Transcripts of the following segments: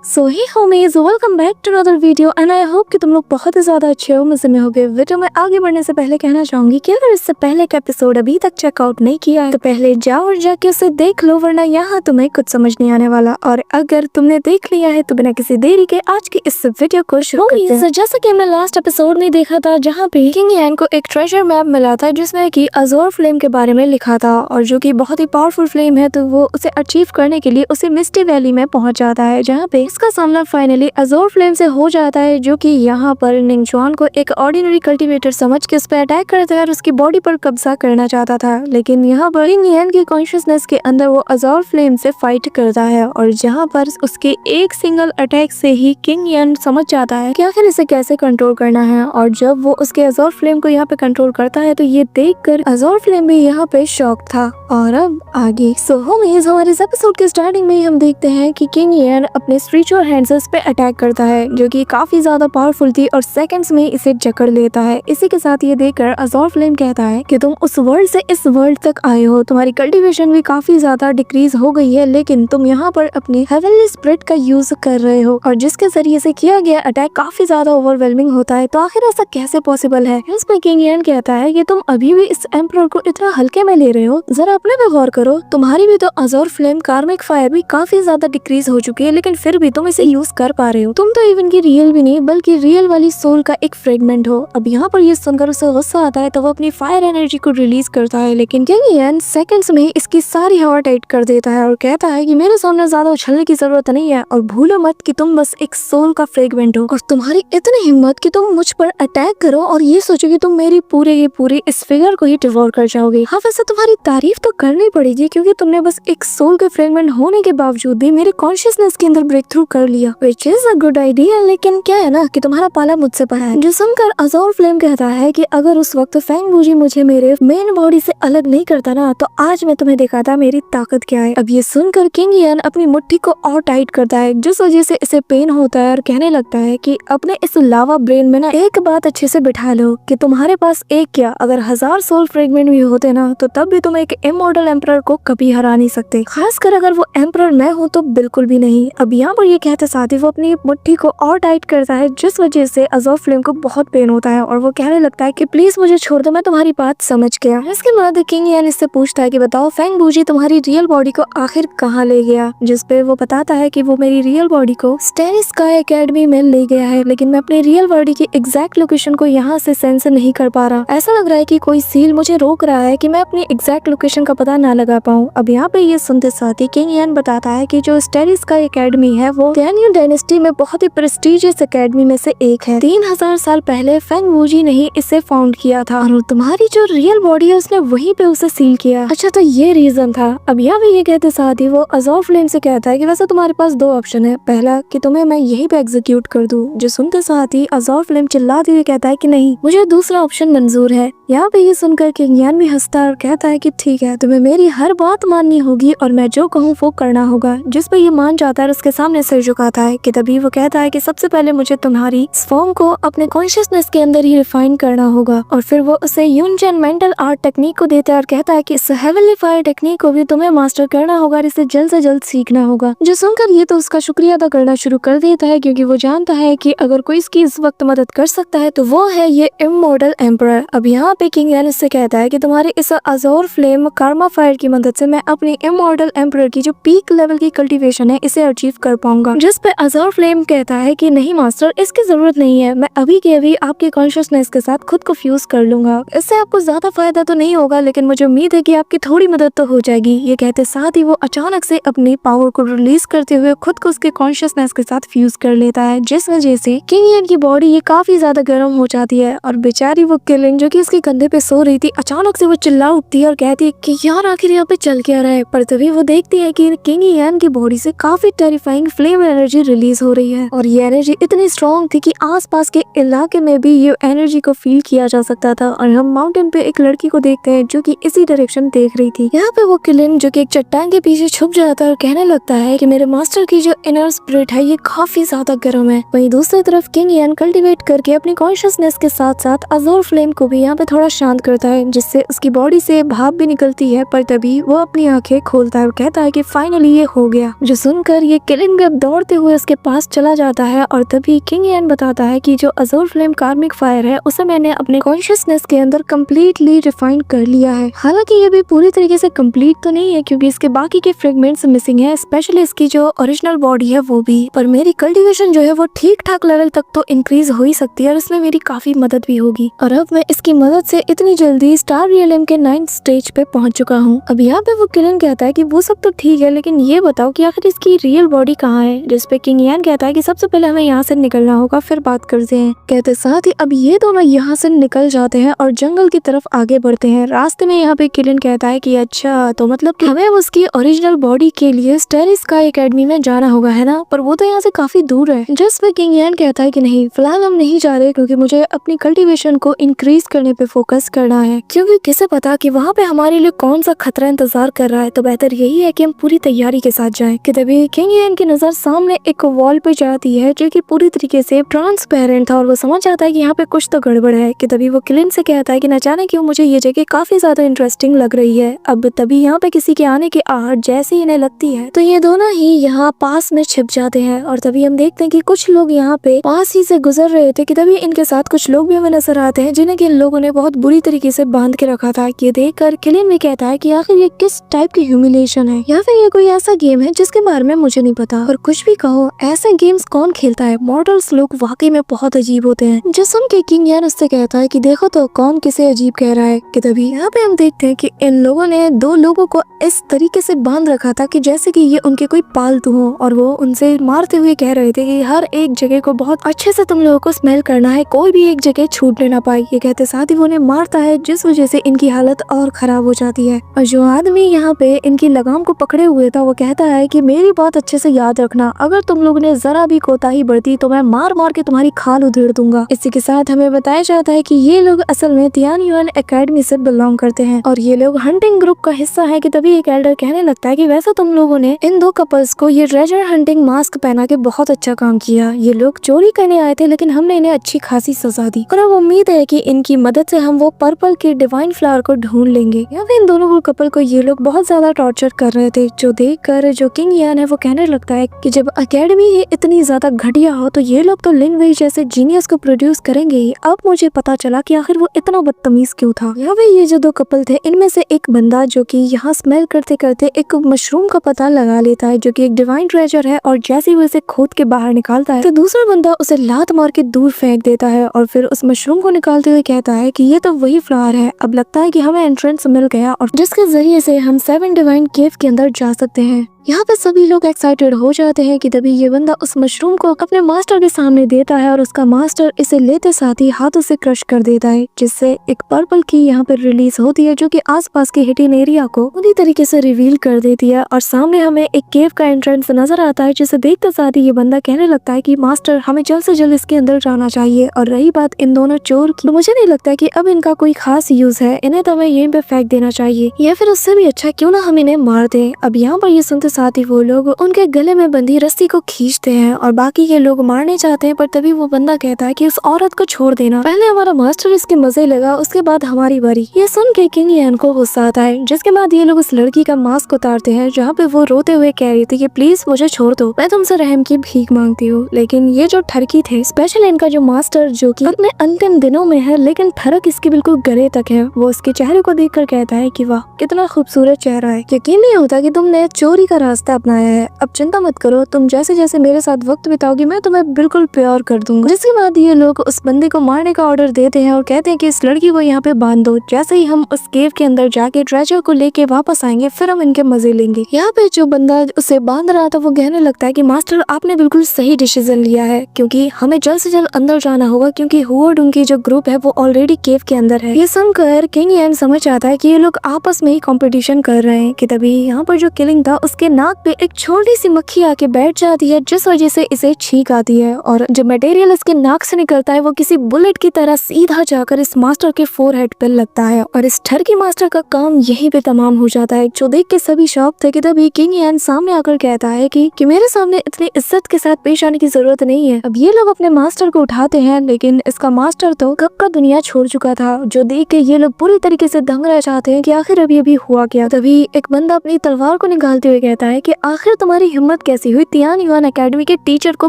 So hi homies welcome back to another video and I hope कि तुम लोग बहुत ही ज्यादा अच्छे हो, मजे में होगे। वीडियो में आगे बढ़ने से पहले कहना चाहूंगी कि अगर इससे पहले का एपिसोड अभी तक चेकआउट नहीं किया है तो पहले जाओ और जाके उसे देख लो, वरना यहाँ तुम्हें कुछ समझ नहीं आने वाला। और अगर तुमने देख लिया है तो बिना किसी देरी के आज की इस वीडियो को शुरू करते हैं। जैसा कि हमने लास्ट एपिसोड में देखा था, जहाँ पे किंग यान को एक ट्रेजर मैप मिला था जिसमें कि अजोर फ्लेम के बारे में लिखा था, और जो कि बहुत ही पावरफुल फ्लेम है, तो वो उसे अचीव करने के लिए उसे मिस्टी वैली में पहुंच जाता है, जहाँ पे इसका सामना फाइनली अजोर फ्लेम से हो जाता है, जो कि यहाँ पर निंगजुआन को एक ऑर्डिनरी कल्टीवेटर समझ के उस पर अटैक करता है और उसकी बॉडी पर कब्जा करना चाहता था। लेकिन यहाँ पर किंग यान की कॉन्शियसनेस के अंदर वो अजोर फ्लेम से फाइट करता है, और जहाँ पर उसके एक सिंगल अटैक से ही किंग यान समझ जाता है कि आखिर इसे कैसे कंट्रोल करना है। और जब वो उसके अजोर फ्लेम को यहाँ पे कंट्रोल करता है तो ये देखकर अजोर फ्लेम भी यहाँ पे शॉक था। और अब आगे होमीज हमारे इस एपिसोड के स्टार्टिंग में ही हम देखते हैं कि किंग यान अपने स्पिरिचुअल हैंड्स पे अटैक करता है, जो कि काफी ज्यादा पावरफुल थी और सेकंड्स में इसे जकड़ लेता है। इसी के साथ ये देखकर अजोर फ्लेम कहता है कि तुम उस वर्ल्ड से इस वर्ल्ड तक आए हो, तुम्हारी कल्टीवेशन भी काफी ज्यादा डिक्रीज हो गई है, लेकिन तुम यहाँ पर अपनी हेवनली स्पिरिट का यूज कर रहे हो, और जिसके जरिए से किया गया अटैक काफी ज्यादा ओवरवेलमिंग होता है। तो आखिर ऐसा कैसे पॉसिबल है? इसमें किंग यान कहता है कि तुम अभी भी इस एम्परर को इतना हल्के में ले रहे हो, जरा अपने पे गौर करो। तुम्हारी भी तो अजोर फ्लेम कार्मिक फायर भी काफी ज्यादा डिक्रीज हो चुकी है, लेकिन फिर भी तुम इसे यूज कर पा रहे हो। तुम तो इवन की रियल भी नहीं बल्कि रियल वाली सोल का एक फ्रेगमेंट हो। अब यहाँ पर ये सुनकर उसे गुस्सा आता है, तो वो अपनी फायर एनर्जी को रिलीज करता है, लेकिन किंग यान सेकंड्स में इसकी सारी हवा टाइट कर देता है और कहता है कि मेरे सामने ज्यादा उछलने की जरूरत नहीं है, और भूलो मत कि तुम बस एक सोल का फ्रेगमेंट हो, और तुम्हारी इतनी हिम्मत कि तुम मुझ पर अटैक करो और ये सोचो कि तुम मेरी पूरे इस फिगर को ही डिवोर कर जाओगे। हाँ, वैसे तुम्हारी तारीफ तो करनी पड़ेगी, क्योंकि तुमने बस एक सोल के फ्रेगमेंट होने के बावजूद भी मेरे कॉन्शियसनेस के अंदर ब्रेक थ्रू कर लिया, which is a good idea. लेकिन क्या है ना कि तुम्हारा पाला मुझसे पड़ा है। जो सुनकर अजोर फ्लेम कहता है कि अगर उस वक्त फैंग बूजी मुझे मेरे मेन बॉडी से अलग नहीं करता ना, तो आज मैं तुम्हें दिखाता मेरी ताकत क्या है। अब ये सुनकर किंग यान अपनी मुट्ठी को और टाइट करता है, जिस वजह से इसे पेन होता है, और कहने लगता है कि अपने इस लावा ब्रेन में ना एक बात अच्छे से बिठा लो कि तुम्हारे पास एक क्या अगर 1000 सोल फ्रेगमेंट भी होते ना, तो तब भी तुम एक इमॉर्टल एम्परर को कभी हरा नहीं सकते, खासकर अगर वो एम्परर मैं हूँ तो बिल्कुल भी नहीं। अब यहाँ पर ये कहते साथ ही वो अपनी मुट्ठी को और टाइट करता है, जिस वजह से अजोर फ्लेम को बहुत पेन होता है, और वो कहने लगता है कि प्लीज मुझे छोड़ दो, मैं तुम्हारी बात समझ गया। इसके बाद किंग यान इससे पूछता है कि बताओ फैंग बूजी तुम्हारी रियल बॉडी को आखिर कहाँ ले गया, जिस पे वो बताता है कि वो मेरी रियल बॉडी को स्टेरी स्काई एकेडमी में ले गया है, लेकिन मैं अपनी रियल बॉडी की एग्जैक्ट लोकेशन को यहाँ से सेंस नहीं कर पा रहा। ऐसा लग रहा है कि कोई सील मुझे रोक रहा है कि मैं अपनी एग्जैक्ट लोकेशन का पता ना लगा पाऊँ। अब यहाँ पे ये सुनते साथ ही किंग यान बताता है कि जो स्टेरी स्काई एकेडमी है वो टेन्यू डायनेस्टी में बहुत ही प्रेस्टिजियस एकेडमी में से एक है। 3000 साल पहले फैंग वूजी ने ही इसे फाउंड किया था, और तुम्हारी जो रियल बॉडी है उसने वहीं पे उसे सील किया। अच्छा, तो ये रीजन था। अब यहाँ पे ये कहते साथ ही वो अजोर फ्लेम से कहता है कि वैसे तुम्हारे पास दो ऑप्शन है, पहला कि तुम्हें मैं यहीं पे एग्जीक्यूट कर दूं। जो सुनते साथ ही अजोर फ्लेम चिल्लाते हुए कहता है कि नहीं, मुझे दूसरा ऑप्शन मंजूर है। यहाँ पे ये सुनकर किंग यान भी हंसता है और कहता है कि ठीक है, तुम्हें मेरी हर बात माननी होगी और मैं जो कहूँ वो करना होगा। जिस पे ये मान जाता है और उसके सामने सिर झुकाता है, कि तभी वो कहता है कि सबसे पहले मुझे तुम्हारी फॉर्म को अपने कॉन्शियसनेस के अंदर ही रिफाइन करना होगा, और फिर वो उसे यूनचेन मेंटल आर्ट टेक्निक को देता है और कहता है कि इस हेवनली फायर टेक्निक को भी तुम्हें मास्टर करना होगा और इसे जल्द से जल्द सीखना होगा। जो सुनकर ये तो उसका शुक्रिया अदा करना शुरू कर देता है, क्योंकि वो जानता है कि अगर कोई इसकी इस वक्त मदद कर सकता है तो वो है ये इमॉर्टल एम्परर। अब यहाँ पे किंग यान इससे कहता है कि तुम्हारे इस अजोर फ्लेम कार्मा फायर की मदद से मैं अपनी इमॉर्टल एम्परर की जो पीक लेवल की कल्टीवेशन है इसे अचीव कर पाऊंगा। जिस पे अजोर फ्लेम कहता है कि नहीं मास्टर, इसकी जरूरत नहीं है, मैं अभी के अभी आपके कॉन्शियसनेस के साथ खुद को फ्यूज कर लूंगा। इससे आपको ज्यादा फायदा तो नहीं होगा, लेकिन मुझे उम्मीद है कि आपकी थोड़ी मदद तो हो जाएगी। ये कहते साथ ही वो अचानक से अपनी पावर को रिलीज करते हुए खुद को उसके कॉन्शियसनेस के साथ फ्यूज कर लेता है, जिस वजह से किंग यान की बॉडी ये काफी ज्यादा गर्म हो जाती है, और बेचारी वो किलिंग जो कि उसके कंधे पे सो रही थी, अचानक से वो चिल्ला उठती है और कहती है कि यार आखिर यहाँ पे चल क्या रहा है। पर तभी वो देखती है कि किंग यान की बॉडी से काफी टेरिफाइंग फ्लेम एनर्जी रिलीज हो रही है, और ये एनर्जी इतनी स्ट्रॉन्ग थी कि आसपास के इलाके में भी ये एनर्जी को फील किया जा सकता था। और हम माउंटेन पे एक लड़की को देखते हैं जो कि इसी डायरेक्शन देख रही थी। यहाँ पे वो किलिन जो कि एक चट्टान के पीछे छुप जाता है और कहने लगता है कि मेरे मास्टर की जो इनर स्पिरिट है ये काफी ज्यादा गर्म है। वहीं दूसरी तरफ किंग यान कल्टीवेट करके अपनी कॉन्शियसनेस के साथ साथ अजोर फ्लेम को भी यहाँ पे थोड़ा शांत करता है, जिससे उसकी बॉडी से भाप भी निकलती है। पर तभी वो अपनी आंखें खोलता है और कहता है कि फाइनली ये हो गया। जो सुनकर ये किलिन भी सब दौड़ते हुए उसके पास चला जाता है और तभी किंग यान बताता है कि जो अजूर फ्लेम कार्मिक फायर है उसे मैंने अपने कॉन्शियसनेस के अंदर कम्प्लीटली रिफाइन कर लिया है। हालांकि ये भी पूरी तरीके से कंप्लीट तो नहीं है क्योंकि इसके बाकी के फ्रेगमेंट्स मिसिंग है, स्पेशली इसकी जो ओरिजिनल बॉडी है वो भी। पर मेरी कल्टीवेशन जो है वो ठीक ठाक लेवल तक तो इंक्रीज हो ही सकती है और इसमें मेरी काफी मदद भी होगी। और अब मैं इसकी मदद से इतनी जल्दी स्टार रियलम के 9th स्टेज पे पहुंच चुका हूँ। अब यहाँ पे वो किलन कहता है कि वो सब तो ठीक है लेकिन ये बताओ कि आखिर इसकी रियल बॉडी कहाँ है। जिसपे किंग यान कहता है कि सबसे पहले हमें यहाँ से निकलना होगा, फिर बात करते हैं। कहते साथ ही अब ये दोनों यहाँ से निकल जाते हैं और जंगल की तरफ आगे बढ़ते हैं। रास्ते में यहाँ पे किलन कहता है कि अच्छा तो मतलब कि हमें उसकी ओरिजिनल बॉडी के लिए स्टार स्काई एकेडमी में जाना होगा, है ना? पर वो तो यहाँ से काफी दूर है। जिसपे किंग यान कहता है कि नहीं, फिलहाल हम नहीं जा रहे क्योंकि मुझे अपनी कल्टीवेशन को इंक्रीज करने पे फोकस करना है, क्योंकि किसे पता कि वहाँ पे हमारे लिए कौन सा खतरा इंतजार कर रहा है। तो बेहतर यही है कि हम पूरी तैयारी के साथ जाएं। कि तभी किंग यान की नजर सामने एक वॉल पे जाती है जो कि पूरी तरीके से ट्रांसपेरेंट था और वो समझ जाता है कि यहाँ पे कुछ तो गड़बड़ है। कि तभी वो किलन से कहता है कि न जाने क्यों मुझे ये जगह काफी ज्यादा इंटरेस्टिंग लग रही है। अब तभी यहाँ पे किसी के आने की आहट जैसे ही इन्हें लगती है तो ये दोनों ही यहाँ पास में छिप जाते हैं। और तभी हम देखते हैं कि कुछ लोग यहाँ पे पास ही से गुजर रहे थे। कि तभी इनके साथ कुछ लोग भी हमें नजर आते हैं जिन्हें कि इन लोगों ने बहुत बुरी तरीके से बांध के रखा था। ये देखकर किलन भी कहता है कि आखिर ये किस टाइप की ह्यूमिलेशन है या फिर ये कोई ऐसा गेम है जिसके बारे में मुझे नहीं पता। और कुछ भी कहो, ऐसे गेम्स कौन खेलता है? मॉडल्स लोग वाकई में बहुत अजीब होते हैं। जो सुन के किंग यान उससे कहता है कि देखो तो कौन किसे अजीब कह रहा है। कि तभी यहाँ पे हम देखते हैं कि इन लोगों ने दो लोगों को इस तरीके से बांध रखा था कि जैसे कि ये उनके कोई पालतू हो और वो उनसे मारते हुए कह रहे थे कि हर एक जगह को बहुत अच्छे से तुम लोगों को स्मेल करना है, कोई भी एक जगह छूटने ना पाए। ये कहते साथ ही वो उन्हें मारता है जिस वजह से इनकी हालत और खराब हो जाती है। और जो आदमी यहाँ पे इनकी लगाम को पकड़े हुए था वो कहता है कि मेरी बात अच्छे से याद रखना, अगर तुम लोगों ने जरा भी कोताही बरती तो मैं मार मार के तुम्हारी खाल उधेड़ दूंगा। इसी के साथ हमें बताया जाता है कि ये लोग असल में तियानयुआन एकेडमी से बिलोंग करते हैं और ये लोग हंटिंग ग्रुप का हिस्सा है। कि तभी एक एल्डर कहने लगता है कि वैसे तुम लोगों ने इन दो कपल्स को ये ट्रेजर हंटिंग मास्क पहना के बहुत अच्छा काम किया। ये लोग चोरी करने आए थे लेकिन हमने इन्हें अच्छी खासी सजा दी और अब उम्मीद है कि इनकी मदद से हम वो पर्पल के डिवाइन फ्लावर को ढूंढ लेंगे। या फिर इन दोनों कपल को ये लोग बहुत ज्यादा टॉर्चर कर रहे थे, जो देखकर जो किंग यान है वो कहने लगता है कि जब एकेडमी ये इतनी ज्यादा घटिया हो तो ये लोग तो लिन वेई जैसे जीनियस को प्रोड्यूस करेंगे ही। अब मुझे पता चला कि आखिर वो इतना बदतमीज क्यों था। या फिर ये जो दो कपल थे इनमें से एक बंदा जो कि यहाँ स्मेल करते करते एक मशरूम का पता लगा लेता है जो कि एक डिवाइन ट्रेजर है और जैसे ही वो इसे खोद के बाहर निकालता है तो दूसरा बंदा उसे लात मार के दूर फेंक देता है और फिर उस मशरूम को निकालते हुए कहता है कि ये तो वही फ्लावर है। अब लगता है कि हमें एंट्रेंस मिल गया और जिसके जरिए से हम 7 डिवाइन केव के अंदर जा सकते हैं। यहाँ पे सभी लोग एक्साइटेड हो जाते हैं। कि तभी ये बंदा उस मशरूम को अपने मास्टर के सामने देता है और उसका मास्टर इसे लेते साथ ही हाथों से क्रश कर देता है, जिससे एक पर्पल की यहाँ पर रिलीज होती है जो कि आसपास के हिडन एरिया को पूरी तरीके से रिवील कर देती है। और सामने हमें एक केव का एंट्रेंस नजर आता है जिसे देखते साथ ही ये बंदा कहने लगता है कि मास्टर हमें जल्द से जल्द इसके अंदर जाना चाहिए। और रही बात इन दोनों चोर की, तो मुझे नहीं लगता कि अब इनका कोई खास यूज है, इन्हें तो हमें यहीं पे फेंक देना चाहिए या फिर उससे भी अच्छा क्यों ना हम इन्हें मार दें। अब यहाँ पर ये सुनते साथ ही वो लोग उनके गले में बंधी रस्सी को खींचते हैं और बाकी के लोग मारने चाहते हैं। पर तभी वो बंदा कहता है कि उस औरत को छोड़ देना, पहले हमारा मास्टर इसके मजे लगा उसके बाद हमारी बारी। ये सुन के किंग यान को गुस्सा आता है, जिसके बाद ये लोग उस लड़की का मास्क उतारते हैं जहाँ पे वो रोते हुए कह रही थी कि प्लीज मुझे छोड़ दो, मैं तुमसे रहम की भीख मांगती हूँ। लेकिन ये जो ठरकी थे, स्पेशल इनका जो मास्टर जो कि अपने अंतिम दिनों में है लेकिन ठरक इसके बिल्कुल गले तक है, वो उसके चेहरे को देखकर कहता है कि वाह कितना खूबसूरत चेहरा है, यकीन नहीं होता कि तुमने चोरी का रास्ता अपनाया है। अब चिंता मत करो, तुम जैसे जैसे मेरे साथ वक्त बिताओगी मैं तुम्हें बिल्कुल प्यार कर दूंगा। जिसके बाद ये लोग उस बंदे को मारने का ऑर्डर देते हैं और कहते हैं कि इस लड़की को यहाँ पे बांध दो, जैसे ही हम उस केव के अंदर जाके ट्रेजर को लेके वापस आएंगे फिर हम इनके मजे लेंगे। यहाँ पे जो बंदा उसे बांध रहा था वो कहने लगता है कि मास्टर आपने बिल्कुल सही डिसीजन लिया है, क्योंकि हमें जल्द से जल्द अंदर जाना होगा क्योंकि हुओडुंग की जो ग्रुप है वो ऑलरेडी केव के अंदर है। ये सुनकर किंग यान समझ आता है कि ये लोग आपस में ही कंपटीशन कर रहे हैं। कि तभी यहाँ पर जो किलिंग था उसके नाक पे एक छोटी सी मक्खी आके बैठ जाती है, जिस वजह से इसे छींक आती है और जो मटेरियल इसके नाक से निकलता है वो किसी बुलेट की तरह सीधा जाकर इस मास्टर के फोरहेड पे लगता है और इस ठरकी मास्टर का काम यहीं पे तमाम हो जाता है, जो देख के सभी शॉक थे। कि तभी किंग यान सामने आकर कहता है कि मेरे सामने इतनी इज्जत के साथ पेश आने की जरूरत नहीं है। अब ये लोग अपने मास्टर को उठाते हैं लेकिन इसका मास्टर तो कब का दुनिया छोड़ चुका था, जो देख के ये लोग पूरी तरीके से दंग रह जाते हैं कि आखिर अभी अभी हुआ क्या। तभी एक बंदा अपनी तलवार को निकालते हुए कहता कहता है कि आखिर तुम्हारी हिम्मत कैसी हुई तियान युआन एकेडमी के टीचर को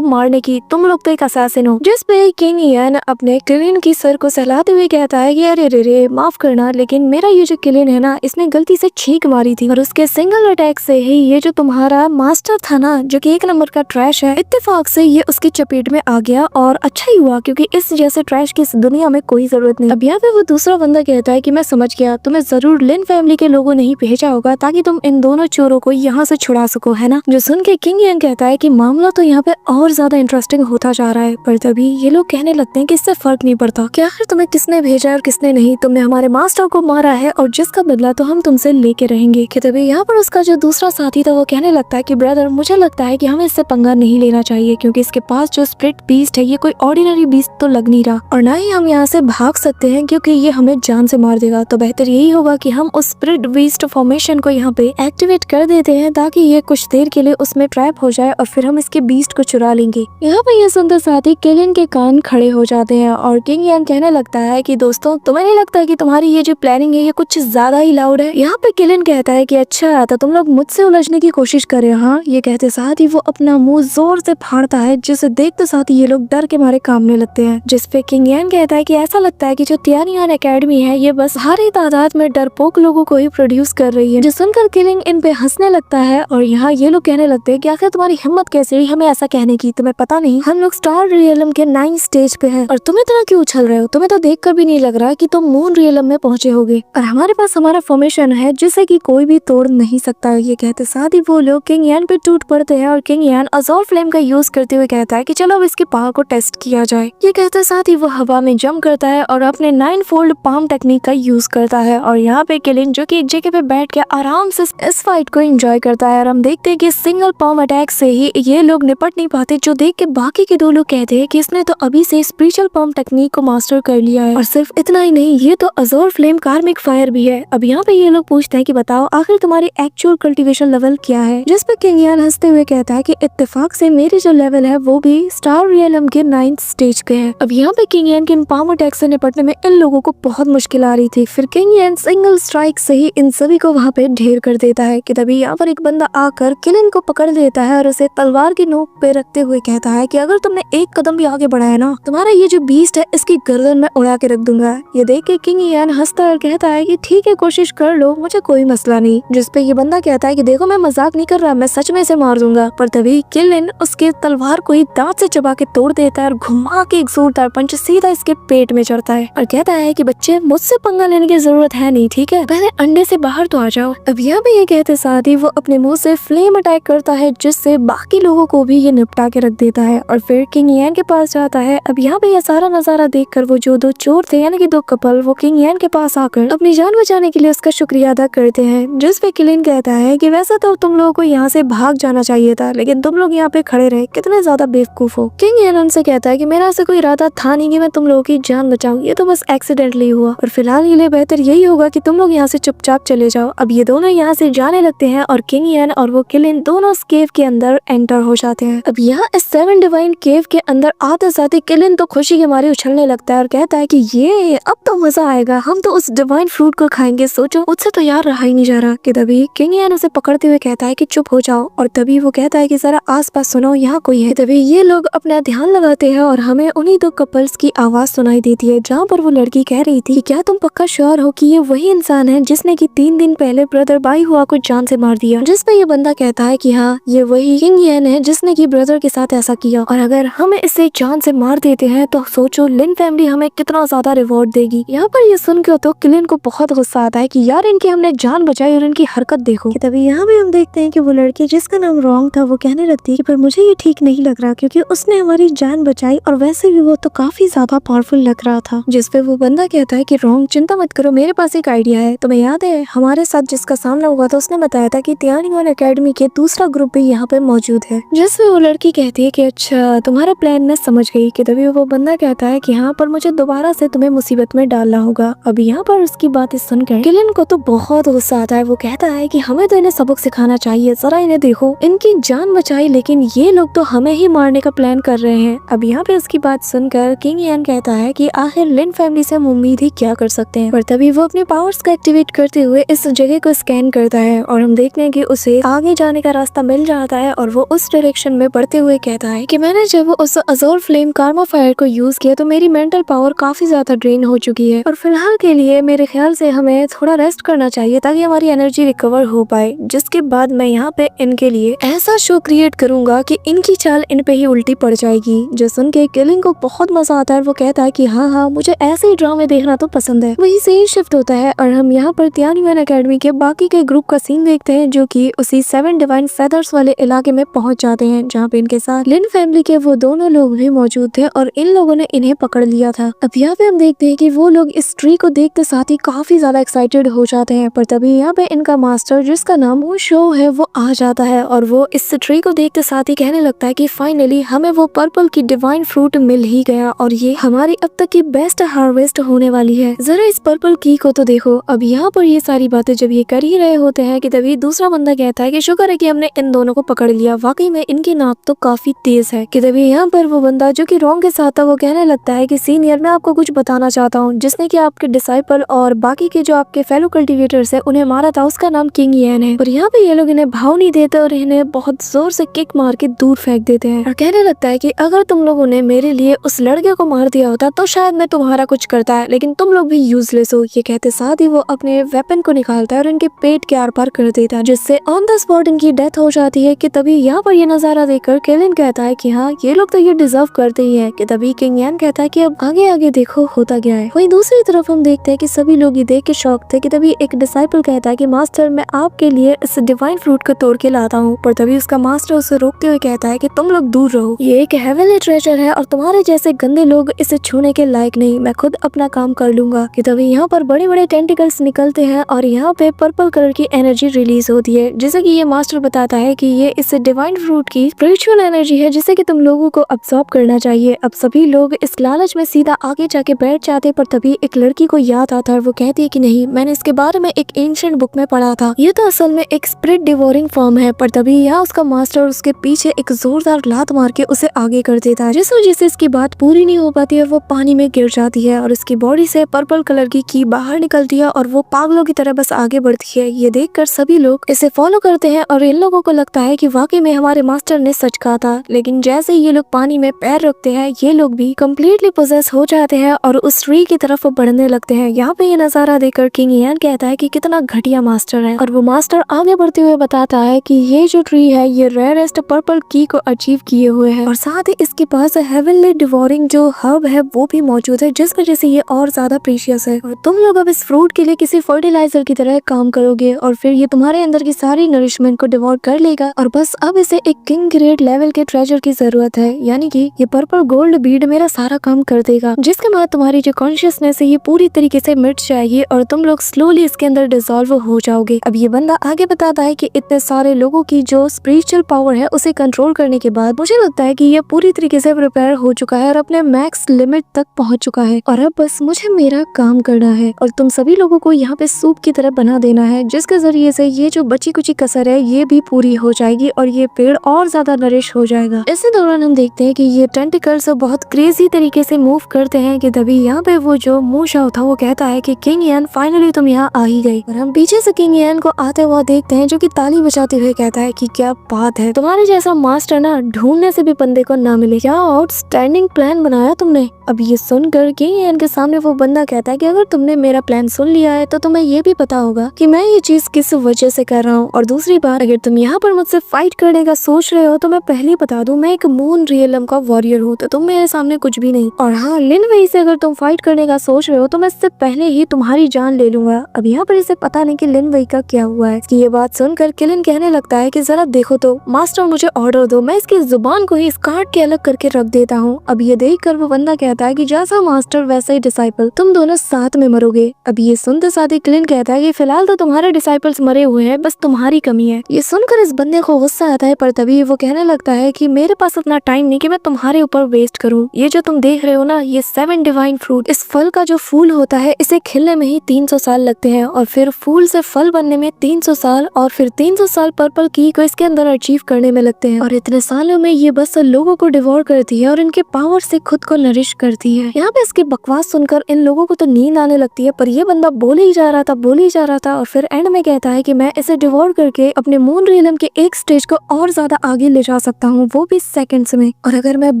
मारने की, तुम लोग तो एक असैसिन हो। जिस पे किंग यान अपने किलिन की सर को सहलाते हुए कहता है कि अरे रे माफ करना, लेकिन मेरा ये जो किलिन है ना, इसने गलती से छींक मारी थी और उसके सिंगल अटैक से ही ये जो तुम्हारा मास्टर था ना, जो कि एक नंबर का ट्रैश है, इत्तेफाक से ये उसकी चपेट में आ गया और अच्छा ही हुआ क्योंकि इस जैसे ट्रैश की इस दुनिया में कोई जरूरत नहीं। अब यहाँ पे वो दूसरा बंदा कहता है कि मैं समझ गया, तुम्हें जरूर लिन फैमिली के लोगों ने ही भेजा होगा ताकि तुम इन दोनों चोरों को यहाँ से छुड़ा सको, है ना। जो सुन के किंग यान कहता है कि मामला तो यहाँ पे और ज्यादा इंटरेस्टिंग होता जा रहा है, पर तभी ये लोग कहने लगते हैं कि इससे फर्क नहीं पड़ता कि आखिर तुम्हें किसने भेजा है और किसने नहीं, तुमने हमारे मास्टर को मारा है और जिसका बदला तो हम तुमसे लेके रहेंगे। कि तभी यहाँ पर उसका जो दूसरा साथी था वो कहने लगता है कि ब्रदर मुझे लगता है कि हमें इससे पंगा नहीं लेना चाहिए क्योंकि इसके पास जो स्प्लिट बीस्ट है ये कोई ऑर्डिनरी बीस्ट तो लग नहीं रहा और ना ही हम यहाँ से भाग सकते हैं क्योंकि ये हमें जान से मार देगा। तो बेहतर यही होगा कि हम उस स्प्लिट बीस्ट फॉर्मेशन को यहाँ पे एक्टिवेट कर देते हैं ताकि ये कुछ देर के लिए उसमें ट्रैप हो जाए और फिर हम इसके बीस्ट को चुरा लेंगे। यहाँ पे ये सुनते साथ ही किलिन के कान खड़े हो जाते हैं और किंग यान कहने लगता है कि दोस्तों तुम्हें नहीं लगता कि तुम्हारी ये जो प्लानिंग है ये कुछ ज्यादा ही लाउड है। यहाँ पे किलिन कहता है कि अच्छा तो तुम लोग मुझसे उलझने की कोशिश कर रहे हो, हाँ। ये कहते साथ ही वो अपना मुंह जोर से फाड़ता है जिसे देखते साथ ही ये लोग डर के मारे कांपने लगते हैं। जिसपे किंग यान कहता है कि ऐसा लगता है कि जो तियान युआन एकेडमी है ये बस भारी तादाद में डरपोक लोगों को ही प्रोड्यूस कर रही है। जो सुनकर किलिंग इन पे हंसने लगता है और यहाँ ये लोग कहने लगते हैं कि आखिर तुम्हारी हिम्मत कैसे हुई हमें ऐसा कहने की, तुम्हें पता नहीं हम लोग स्टार रियलम के 9 स्टेज पे हैं और तुम इतना क्यों उछल रहे हो, तुम्हें तो देखकर भी नहीं लग रहा कि तुम मून रियलम में पहुंचे होगे और हमारे पास हमारा फॉर्मेशन है जिसे कि कोई भी तोड़ नहीं सकता। ये कहते साथ ही वो लोग किंग यान पे टूट पड़ते हैं और किंग यान अज़ोर फ्लेम का यूज करते हुए कहता है कि चलो अब इसकी पावर को टेस्ट किया जाए। ये कहते साथ ही वो हवा में जंप करता है और अपने 9 फोल्ड पाम टेक्निक का यूज करता है और यहाँ पे किलिन जो कि एक जगह पे बैठ के आराम से इस फाइट को एंजॉय करता है और हम देखते हैं कि सिंगल पाम अटैक से ही ये लोग निपट नहीं पाते, जो देख के बाकी के 2 लोग कहते हैं कि इसने तो अभी से स्पिरिचुअल पाम टेक्निक को मास्टर कर लिया है और सिर्फ इतना ही नहीं ये तो अज़ोर फ्लेम कार्मिक फायर भी है। अब यहाँ पे ये लोग पूछते हैं कि बताओ आखिर तुम्हारी एक्चुअल कल्टीवेशन लेवल क्या है, जिस पे किंग यान हंसते हुए कहता है कि इत्तेफाक से मेरी जो लेवल है वो भी स्टार रियलम के 9th स्टेज के है। अब यहाँ पे किंग यान के इन पाम अटैक से निपटने में इन लोगों को बहुत मुश्किल आ रही थी, फिर किंग यान सिंगल स्ट्राइक से ही इन सभी को वहाँ पे ढेर कर देता है कि तभी यहाँ पर एक बंदा आकर किलिन को पकड़ लेता है और उसे तलवार की नोक पे रखते हुए कहता है कि अगर तुमने एक कदम भी आगे बढ़ाया ना, तुम्हारा ये जो बीस्ट है इसकी गर्दन में उड़ा के रख दूंगा। ये देख के किंग यान हंसता और कहता है कि ठीक है कोशिश कर लो, मुझे कोई मसला नहीं। जिस पे ये बंदा कहता है कि देखो मैं मजाक नहीं कर रहा, मैं सच में इसे मार दूंगा। पर तभी किलिन उसके तलवार को ही दांत से चबा के तोड़ देता है और घुमा के एक जोरदार पंच सीधा इसके पेट में चढ़ता है और कहता है कि बच्चे मुझसे पंगा लेने की जरूरत है नहीं, ठीक है, पहले अंडे से बाहर तो आ जाओ। अब यहाँ पे ये कहते साथ ही वो अपने मुंह से फ्लेम अटैक करता है जिससे बाकी लोगों को भी ये निपटा के रख देता है और फिर किंग यान के पास जाता है। अब यहाँ पे ये सारा नजारा देखकर वो जो 2 चोर थे यानी कि 2 कपल वो किंग यान के पास आकर अपनी जान बचाने के लिए उसका शुक्रिया अदा करते हैं। जिस पे किलिन कहता है कि वैसे तो तुम लोगों को यहाँ से भाग जाना चाहिए था लेकिन तुम लोग यहाँ पे खड़े रहे, कितने ज्यादा बेवकूफ हो। किंग यान उनसे कहता है कि मेरा ऐसा कोई इरादा था नहीं कि मैं तुम लोगों की जान बचाऊं, ये तो बस एक्सीडेंटली हुआ और फिलहाल ये लिए बेहतर यही होगा कि तुम लोग यहाँ से चुपचाप चले जाओ। अब ये दोनों यहाँ से जाने लगते हैं और किंग यान और वो किलिन दोनों उस केव के अंदर एंटर हो जाते हैं। अब यहाँ इस 7 डिवाइन केव के अंदर आते साथ ही किलिन तो खुशी के मारे उछलने लगता है और कहता है कि ये अब तो मजा आएगा, हम तो उस डिवाइन फ्रूट को खाएंगे, सोचो मुझसे तो यार रहा ही नहीं जा रहा। कि तभी किंग यान उसे पकड़ते हुए कहता है कि चुप हो जाओ और तभी वो कहता है कि जरा आसपास सुनो यहाँ कोई है। तभी ये लोग अपना ध्यान लगाते हैं और हमें उन्हीं 2 कपल्स की आवाज सुनाई देती है जहाँ पर वो लड़की कह रही थी कि क्या तुम पक्का श्योर हो कि ये वही इंसान है जिसने कि 3 दिन पहले ब्रदर बाई हुआ को जान से मार दिया। जिस पे ये बंदा कहता है कि हाँ ये वही किंग यान है जिसने कि ब्रदर के साथ ऐसा किया और अगर हम इसे जान से मार देते हैं तो सोचो लिन फैमिली हमें कितना ज्यादा रिवॉर्ड देगी। यहाँ पर ये सुन के तो किलिन को बहुत गुस्सा आता है कि यार इनकी हमने जान बचाई और इनकी हरकत देखो। कि तभी यहाँ भी हम देखते हैं कि वो लड़की जिसका नाम रॉन्ग था वो कहने लगती है कि पर मुझे ये ठीक नहीं लग रहा क्योंकि उसने हमारी जान बचाई और वैसे भी वो तो काफी ज्यादा पावरफुल लग रहा था। जिस पे वो बंदा कहता है कि रॉन्ग चिंता मत करो, मेरे पास एक आइडिया है। तुम्हें याद है हमारे साथ जिसका सामना हुआ था उसने बताया था कि तियान युआन एकेडमी के दूसरा ग्रुप भी यहाँ पे मौजूद है। जिसपे वो लड़की कहती है कि अच्छा तुम्हारा प्लान मैं समझ गई। कि तभी वो बंदा कहता है कि हाँ पर मुझे दोबारा से तुम्हें मुसीबत में डालना होगा। अब यहाँ पर उसकी बातें सुनकर किलिन को तो बहुत गुस्सा आता है। वो कहता है कि हमें तो इन्हें सबक सिखाना चाहिए, जरा इन्हें देखो, इनकी जान बचाई लेकिन ये लोग तो हमें ही मारने का प्लान कर रहे हैं। अब यहाँ पे उसकी बात सुनकर किंग यान कहता है कि आखिर लिन फैमिली से हम उम्मीद ही क्या कर सकते हैं। पर तभी वो अपने पावर्स को एक्टिवेट करते हुए इस जगह को स्कैन करता है और हम देखते हैं कि उसे आगे जाने का रास्ता मिल जाता है और वो उस डायरेक्शन में बढ़ते हुए कहता है कि मैंने जब उस अज़ोर फ्लेम कार्मा फायर को यूज किया तो मेरी मेंटल पावर काफी ज्यादा ड्रेन हो चुकी है और फिलहाल के लिए मेरे ख्याल से हमें थोड़ा रेस्ट करना चाहिए ताकि हमारी एनर्जी रिकवर हो पाए। जिसके बाद मैं यहाँ पे इनके लिए ऐसा शो क्रिएट करूंगा कि इनकी चाल इन पे ही उल्टी पड़ जाएगी। जो सुन के किलिंग को बहुत मजा आता है। वो कहता है कि हाँ मुझे ऐसे ही ड्रामे देखना तो पसंद है। वही सीन शिफ्ट होता है और हम यहाँ पर तियानवे एकेडमी के बाकी के ग्रुप का सीन देखते हैं जो कि उसी 7 डिवाइन फेदर्स वाले इलाके में पहुंच जाते हैं जहाँ पे इनके साथ लिन फैमिली के वो दोनों लोग भी मौजूद थे और इन लोगों ने इन्हें पकड़ लिया था। अब यहाँ पे हम देखते हैं कि वो लोग इस ट्री को देखते साथ ही काफी ज्यादा एक्साइटेड हो जाते हैं। पर तभी यहाँ पे इनका मास्टर जिसका नाम वो शो है वो आ जाता है और वो इस ट्री को देखते साथ ही कहने लगता है कि फाइनली हमें वो पर्पल की डिवाइन फ्रूट मिल ही गया और ये हमारी अब तक की बेस्ट हार्वेस्ट होने वाली है। जरा इस पर्पल की को तो देखो। अब यहाँ पर ये सारी बातें जब ये कर ही रहे होते हैं कि तभी दूसरा बंदा कहता है कि शुक्र है कि हमने इन दोनों को पकड़ लिया, वाकई में इनकी नाक तो काफी तेज है। कि तभी यहाँ पर वो बंदा जो कि रॉन्ग के साथ था वो कहने लगता है कि सीनियर मैं आपको कुछ बताना चाहता हूँ, जिसने कि आपके डिसाइपल और बाकी के जो आपके फेलो कल्टिवेटर्स है उन्हें मारा था, उसका नाम किंग येन है। और यहाँ पे ये लोग इन्हें भाव नहीं देते और इन्हें बहुत जोर से किक मार के दूर फेंक देते हैं और कहने लगता है कि अगर तुम लोगों ने मेरे लिए उस लड़के को मार दिया होता तो शायद मैं तुम्हारा कुछ करता है, लेकिन तुम लोग भी यूजलेस हो। ये कहते साथ ही वो अपने वेपन को निकालता है और इनके पेट के आर पार कर देता है, जिससे ऑन द स्पॉट इनकी डेथ हो जाती है। कि तभी यहाँ पर ये नजारा देखकर केलिन कहता है कि हाँ ये लोग तो ये डिजर्व करते ही है। कि तभी किंग यान कहता है कि अब आगे आगे देखो होता क्या है। वहीं दूसरी तरफ हम देखते हैं कि सभी लोग ये देख के शॉक थे। कि तभी एक डिसाइपल कहता है कि मास्टर मैं आपके लिए इस डिवाइन फ्रूट को तोड़ के लाता हूँ। पर तभी उसका मास्टर उसे रोकते हुए कहता है कि तुम लोग दूर रहो, ये एक हेवनली ट्रेजर है और तुम्हारे जैसे गंदे लोग इसे छूने के लायक नहीं, मैं खुद अपना काम कर लूंगा। कि तभी यहाँ पर बड़े बड़े टेंटिकल्स निकलते हैं और यहाँ पे पर्पल कलर की एनर्जी रिलीज होती है, जैसे कि ये मास्टर बताता है कि ये इस डिवाइन फ्रूट की स्पिरिचुअल एनर्जी है जिसे कि तुम लोगों को अब्सॉर्ब करना चाहिए। अब सभी लोग इस लालच में सीधा आगे जाके बैठ जाते, पर तभी एक लड़की को याद आता है और वो कहती है कि नहीं मैंने इसके बारे में एक एंशिएंट बुक में पढ़ा था, ये तो असल में एक स्पिरिट डिवोरिंग फॉर्म है। पर तभी यहाँ उसका मास्टर उसके पीछे एक जोरदार लात मार के उसे आगे कर देता है, जिस वजह से इसकी बात पूरी नहीं हो पाती है। वो पानी में गिर जाती है और इसकी बॉडी से पर्पल कलर की बाहर निकलती है और वो पागलों की तरह बस आगे बढ़ती है। ये देखकर सभी लोग इसे फॉलो करते हैं और इन लोगों को लगता है कि वाकई में हमारे मास्टर ने सच कहा था। लेकिन जैसे ही ये लोग पानी में पैर रखते हैं ये लोग भी कम्प्लीटली पोजेस हो जाते हैं और उस ट्री की तरफ बढ़ने लगते हैं। यहाँ पे ये नजारा देखकर किंग यान कहता है कि कितना घटिया मास्टर है और वो मास्टर आगे बढ़ते हुए बताता है कि ये जो ट्री है ये रेयरेस्ट पर्पल की को अचीव किए हुए है और साथ ही इसके पास हेवनली डिवोरिंग जो हब है वो भी मौजूद है, जिस वजह से ये और ज्यादा प्रीशियस है। और तुम लोग अब इस फ्रूट के लिए किसी फर्टिलाइजर की तरह काम करोगे और फिर ये तुम्हारे अंदर की सारी नरिशमेंट को डिवोर कर लेगा और बस अब इसे एक किंग ग्रेड लेवल के ट्रेजर की जरूरत है, यानी कि ये पर्पल गोल्ड बीड मेरा सारा काम कर देगा, जिसके बाद तुम्हारी जो कॉन्शियसनेस है ये पूरी तरीके से मिट जाएगी और तुम लोग स्लोली इसके अंदर डिसॉल्व हो जाओगे। अब ये बंदा आगे बताता है कि इतने सारे लोगों की जो स्पिरिचुअल पावर है उसे कंट्रोल करने के बाद मुझे लगता है कि ये पूरी तरीके से प्रिपेयर हो चुका है और अपने मैक्स लिमिट तक पहुंच चुका है और अब बस मुझे मेरा काम करना है और तुम सभी लोगों को यहाँ पे सूप की तरह बना देना है, जिसके जरिए से ये जो बची कुची कसर है ये भी पूरी हो जाएगी और ये पेड़ और ज्यादा नरिश हो जाएगा। इसी दौरान हम देखते हैं कि ये टेंटिकल्स बहुत क्रेजी तरीके से मूव करते हैं। कि तभी यहाँ पे वो जो मूशा था वो कहता है कि किंग यान फाइनली तुम यहाँ आ ही गई। और हम पीछे से किंग यान को आते हुए देखते हैं जो कि ताली बजाते हुए कहता है कि क्या बात है, तुम्हारे जैसा मास्टर ना ढूंढने से भी बंदे को ना मिले, क्या आउटस्टैंडिंग प्लान बनाया तुमने। अब ये सुनकर किंग यान के सामने वो बंदा कहता है कि अगर तुमने मेरा प्लान सुन लिया है तो तुम्हें ये भी पता होगा कि मैं ये चीज किस वजह से कर रहा हूँ। और दूसरी बात अगर तुम यहाँ पर मुझसे फाइट करने का सोच रहे हो तो मैं पहले बता दूं मैं एक मून रियलम का वॉरियर हूँ, तो तुम मेरे सामने कुछ भी नहीं। और हाँ लिन वेई से अगर तुम फाइट करने का सोच रहे हो तो मैं इससे पहले ही तुम्हारी जान ले लूंगा। अब यहाँ पर इसे पता नहीं कि लिन वेई का क्या हुआ है। कि ये बात सुनकर किलिन कहने लगता है कि जरा देखो तो मास्टर मुझे ऑर्डर दो, मैं इसकी जुबान को ही इस काट के अलग करके रख देता हूँ। अब ये देख कर वो बंदा कहता है कि जैसा मास्टर वैसा ही डिसाइपल, तुम दोनों साथ में मरोगे। अब ये सुनते साथ ही किलिन कहता है कि फिलहाल तो तुम्हारे डिसाइपल्स मरे हुए हैं, बस तुम्हारी कमी है। ये सुनकर इस बंदे को गुस्सा आता है, पर तभी वो कहने लगता है कि मेरे पास उतना टाइम नहीं कि मैं तुम्हारे ऊपर वेस्ट करूं। ये जो तुम देख रहे हो ना ये 7 डिवाइन फ्रूट, इस फल का जो फूल होता है इसे खिलने में ही 300 साल लगते हैं और फिर फूल से फल बनने में 300 साल और फिर 300 साल पर्पल की को इसके अंदर अचीव करने में लगते हैं। और इतने सालों में ये बस लोगों को डिवोर करती है और इनके पावर से खुद को नरिश करती है। यहाँ पे इसकी बकवास सुनकर इन लोगों को तो नींद आने लगती है, पर ये बंदा बोले ही जा रहा था और फिर एंड में कहता है कि मैं इसे डिवोर डिवोर करके अपने मून रियलम के एक स्टेज को और ज्यादा आगे ले जा सकता हूँ, वो भी सेकंड्स में। और अगर मैं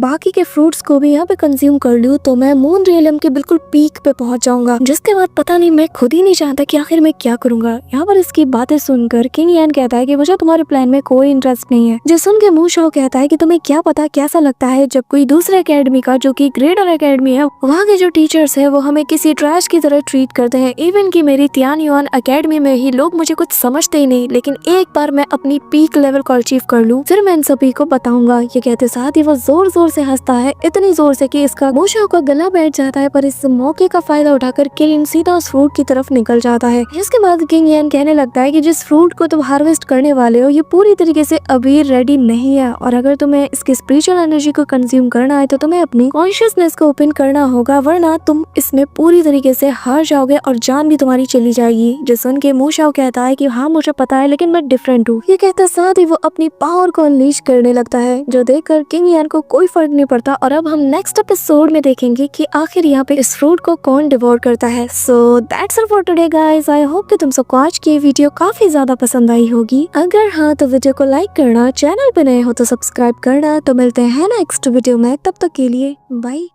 बाकी के फ्रूट्स को भी यहाँ पे कंज्यूम कर लूँ तो मैं मून रियलम के बिल्कुल पीक पे पहुंच जाऊंगा, जिसके बाद पता नहीं मैं खुद ही नहीं जानता कि आखिर मैं क्या करूंगा। यहाँ पर इसकी बातें सुनकर किंग यान कहता है कि मुझे तुम्हारे प्लान में कोई इंटरेस्ट नहीं है। जो सुन के मू शाओ कहता है कि तुम्हें क्या पता कैसा लगता है जब कोई दूसरे एकेडमी का, जो कि ग्रेटर एकेडमी है, वहाँ के जो टीचर्स है वो हमें किसी ट्रैश की तरह ट्रीट करते हैं। इवन की मेरी तियानयुआन एकेडमी में ही लोग मुझे कुछ समझते ही नहीं, लेकिन एक बार मैं अपनी पीक लेवल को अचीव कर लूँ फिर मैं इन सभी को बताऊंगा। ये कहते साथ ही वो जोर जोर से हंसता है, इतनी जोर से कि इसका मू शाओ का गला बैठ जाता है। पर इस मौके का फायदा उठाकर किंग सीधा उस फ्रूट की तरफ निकल जाता है। इसके बाद किंग यान कहने लगता है कि जिस फ्रूट को तुम हार्वेस्ट करने वाले हो ये पूरी तरीके से अभी रेडी नहीं है, और अगर तुम्हें इसकी स्पिरिचुअल एनर्जी को कंज्यूम करना है तो तुम्हें अपनी कॉन्शियसनेस को ओपन करना होगा, वरना तुम इसमें पूरी तरीके से हार जाओगे और जान भी तुम्हारी चली जाएगी। जो सुन के मू शाओ कहता है कि हाँ मुझे पता है, लेकिन मैं डिफरेंट हूँ। ये कहता साथ ही वो अपनी पावर को अनलीश करने लगता है, जो देखकर किंग यान को कोई फर्क नहीं पड़ता। और अब हम नेक्स्ट एपिसोड में देखेंगे कि आखिर यहाँ पे इस फ्रूट को कौन डिवोर करता है। So that's all for today guys. I hope कि तुम सबको आज की वीडियो काफी ज्यादा पसंद आई होगी। अगर हाँ तो वीडियो को लाइक करना, चैनल पे नए हो तो सब्सक्राइब करना। तो मिलते हैं नेक्स्ट वीडियो में, तब तक के लिए बाय।